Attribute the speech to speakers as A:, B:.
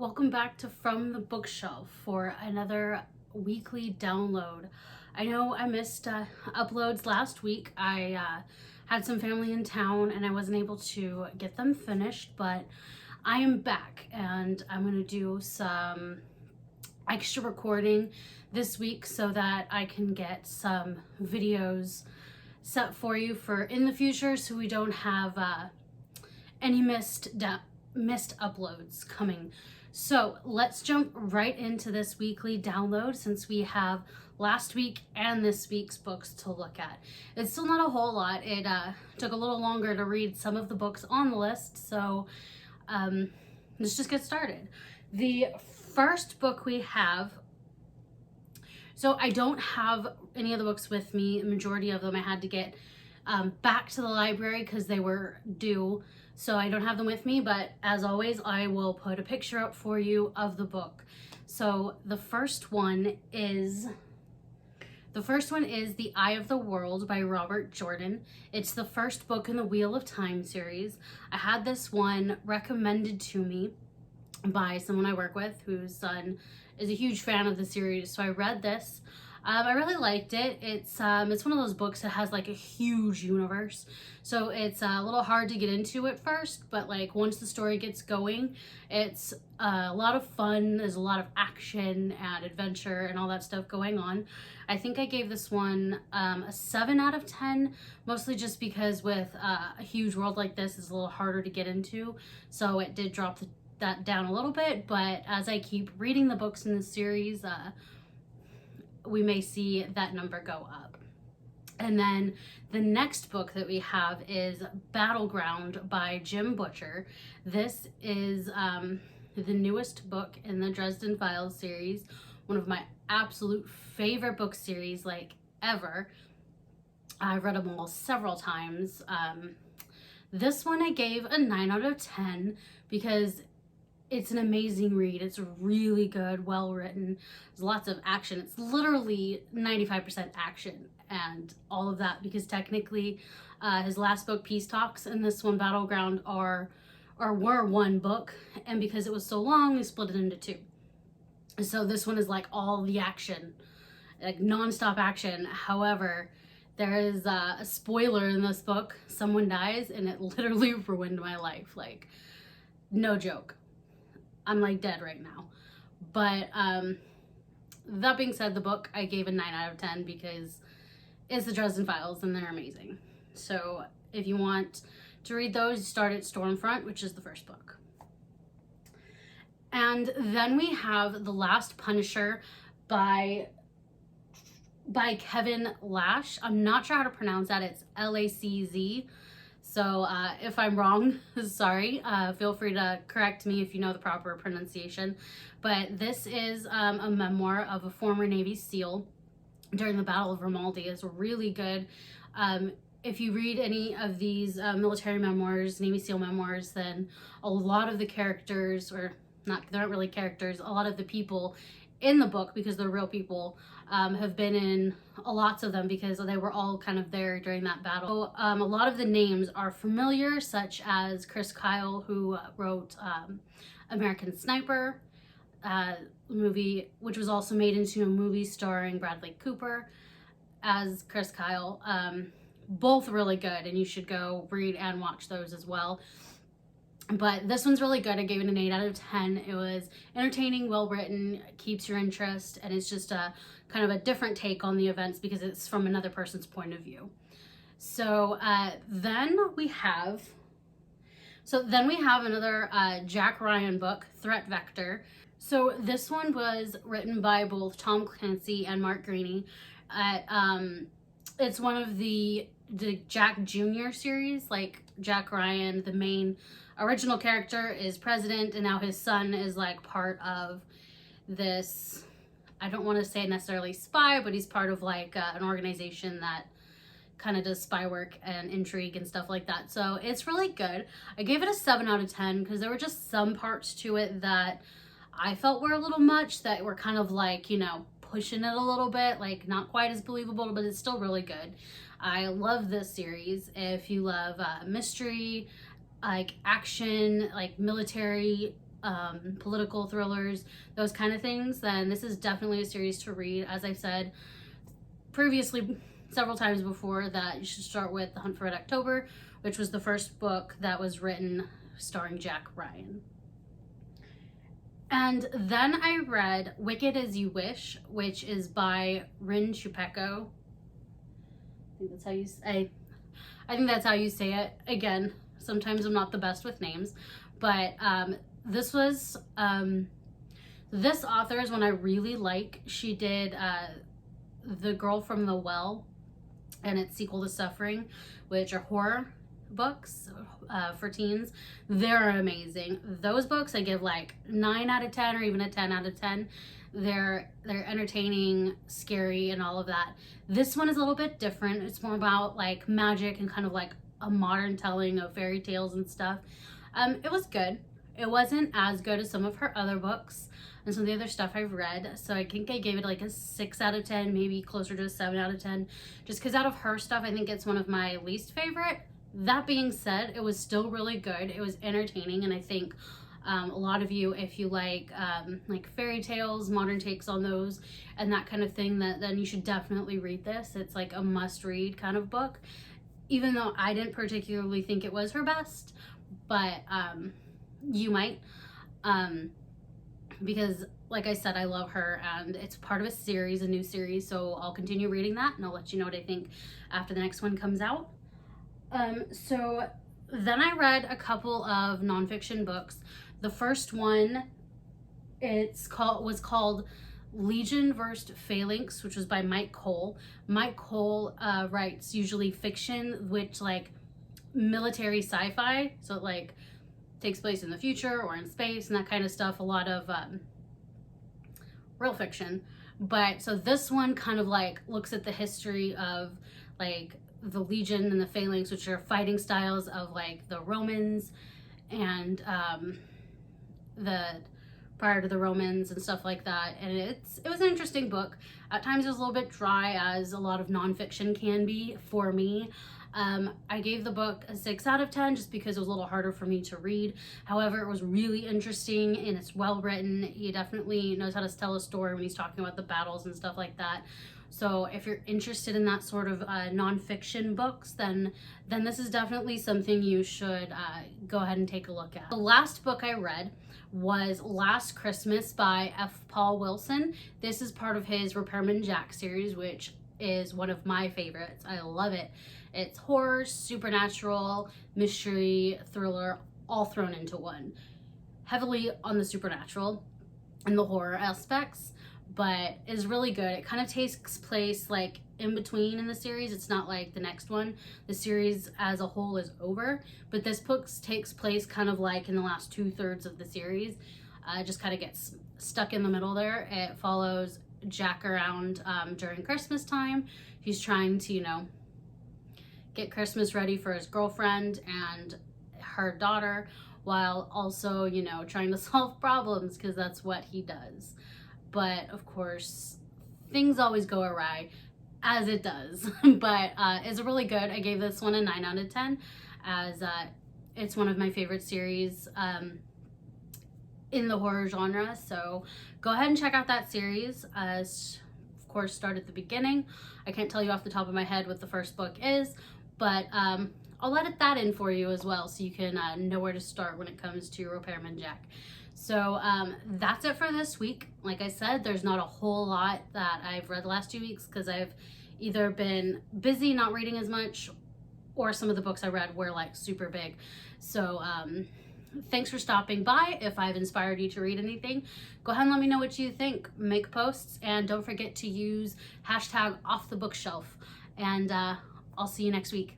A: Welcome back to From the Bookshelf for another weekly download. I know I missed uploads last week. I had some family in town and I wasn't able to get them finished, but I am back and I'm going to do some extra recording this week so that I can get some videos set for you for in the future so we don't have any missed uploads coming. So let's jump right into this weekly download since we have last week and this week's books to look at. It's still not a whole lot. It took a little longer to read some of the books on the list, so let's just get started. The first book we have, so I don't have any of the books with me. The majority of them I had to get back to the library because they were due. So I don't have them with me, but as always, I will put a picture up for you of the book. So the first one is The Eye of the World by Robert Jordan. It's the first book in the Wheel of Time series. I had this one recommended to me by someone I work with whose son is a huge fan of the series. So I read this. I really liked it. It's one of those books that has like a huge universe, so it's a little hard to get into at first, but like once the story gets going, it's a lot of fun. There's a lot of action and adventure and all that stuff going on. I think I gave this one a 7 out of 10, mostly just because with a huge world like this, it's a little harder to get into, so it did drop that down a little bit, but as I keep reading the books in the series, we may see that number go up. And then the next book that we have is Battleground by Jim Butcher. This is the newest book in the Dresden Files series, one of my absolute favorite book series like ever. I've read them all several times. This one I gave a 9 out of 10 because it's an amazing read. It's really good, well written. There's lots of action. It's literally 95% action and all of that because technically his last book, Peace Talks, and this one, Battleground, were one book, and because it was so long, they split it into two. So this one is like all the action, like non-stop action. However, there is a spoiler in this book. Someone dies, and it literally ruined my life. Like, no joke. I'm like dead right now. But that being said, the book I gave a 9 out of 10 because it's the Dresden Files and they're amazing. So if you want to read those, start at Stormfront, which is the first book. And then we have The Last Punisher by Kevin Lash. I'm not sure how to pronounce that. It's L-A-C-Z. So if I'm wrong, sorry, feel free to correct me if you know the proper pronunciation. But this is a memoir of a former Navy SEAL during the Battle of Ramaldi. It's really good. If you read any of these military memoirs, Navy SEAL memoirs, then a lot of the characters, or they're not really characters, a lot of the people in the book, because they're real people, have been in lots of them because they were all kind of there during that battle. So, a lot of the names are familiar, such as Chris Kyle, who wrote American Sniper, movie, which was also made into a movie starring Bradley Cooper as Chris Kyle. Both really good, and you should go read and watch those as well. But this one's really good. I gave it an 8 out of 10. It was entertaining, well written, keeps your interest, and it's just a kind of a different take on the events because it's from another person's point of view. So then we have another Jack Ryan book, Threat Vector. So this one was written by both Tom Clancy and Mark Greaney. It's one of the Jack Jr. series. Like Jack Ryan, the main original character, is president, and now his son is like part of this, I don't want to say necessarily spy, but he's part of like an organization that kind of does spy work and intrigue and stuff like that. So it's really good. I gave it a 7 out of 10 because there were just some parts to it that I felt were a little much, that were kind of like, pushing it a little bit, like not quite as believable, but it's still really good. I love this series. If you love mystery, like action, like military political thrillers, those kind of things, then this is definitely a series to read. As I've said previously several times before, that you should start with The Hunt for Red October, which was the first book that was written starring Jack Ryan. And then I read Wicked as You Wish, which is by Rin Chupeco. I think that's how you say. I think that's how you say it. Again, sometimes I'm not the best with names, but this was this author is one I really like. She did The Girl from the Well and its sequel to Suffering, which are horror books for teens. They're amazing. Those books I give like 9 out of 10 or even a 10 out of 10. They're entertaining, scary, and all of that. This one is a little bit different. It's more about like magic and kind of like a modern telling of fairy tales and stuff. It was good. It wasn't as good as some of her other books and some of the other stuff I've read. So I think I gave it like a 6 out of 10, maybe closer to a 7 out of 10. Just because out of her stuff, I think it's one of my least favorite. That being said, it was still really good. It was entertaining, and I think a lot of you, if you like fairy tales, modern takes on those, and that kind of thing, then you should definitely read this. It's like a must-read kind of book, even though I didn't particularly think it was her best, but you might, because like I said, I love her, and it's part of a series, a new series, so I'll continue reading that, and I'll let you know what I think after the next one comes out. So then I read a couple of nonfiction books. The first one, was called Legion vs. Phalanx, which was by Mike Cole. Mike Cole writes usually fiction, which like military sci-fi, so it like takes place in the future or in space and that kind of stuff. A lot of real fiction. But so this one kind of like looks at the history of like the Legion and the Phalanx, which are fighting styles of like the Romans and the prior to the Romans and stuff like that. And it was an interesting book. At times it was a little bit dry, as a lot of nonfiction can be for me. I gave the book a 6 out of 10 just because it was a little harder for me to read. However, it was really interesting and it's well written. He definitely knows how to tell a story when he's talking about the battles and stuff like that. So if you're interested in that sort of nonfiction books, then this is definitely something you should go ahead and take a look at. The last book I read was Last Christmas by F. Paul Wilson. This is part of his Repairman Jack series, which is one of my favorites. I love it. It's horror, supernatural, mystery, thriller, all thrown into one. Heavily on the supernatural and the horror aspects, but is really good. It kind of takes place like in between in the series. It's not like the next one. The series as a whole is over, but this book takes place kind of like in the last 2/3 of the series. It just kind of gets stuck in the middle there. It follows Jack around during Christmas time. He's trying to, get Christmas ready for his girlfriend and her daughter, while also, trying to solve problems, because that's what he does. But of course, things always go awry, as it does. But it's really good. I gave this one a 9 out of 10, as it's one of my favorite series in the horror genre. So go ahead and check out that series. Of course, start at the beginning. I can't tell you off the top of my head what the first book is, but I'll let that in for you as well, so you can know where to start when it comes to Repairman Jack. So that's it for this week. Like I said, there's not a whole lot that I've read the last 2 weeks because I've either been busy not reading as much, or some of the books I read were like super big. So thanks for stopping by. If I've inspired you to read anything, go ahead and let me know what you think. Make posts, and don't forget to use #OffTheBookshelf. And I'll see you next week.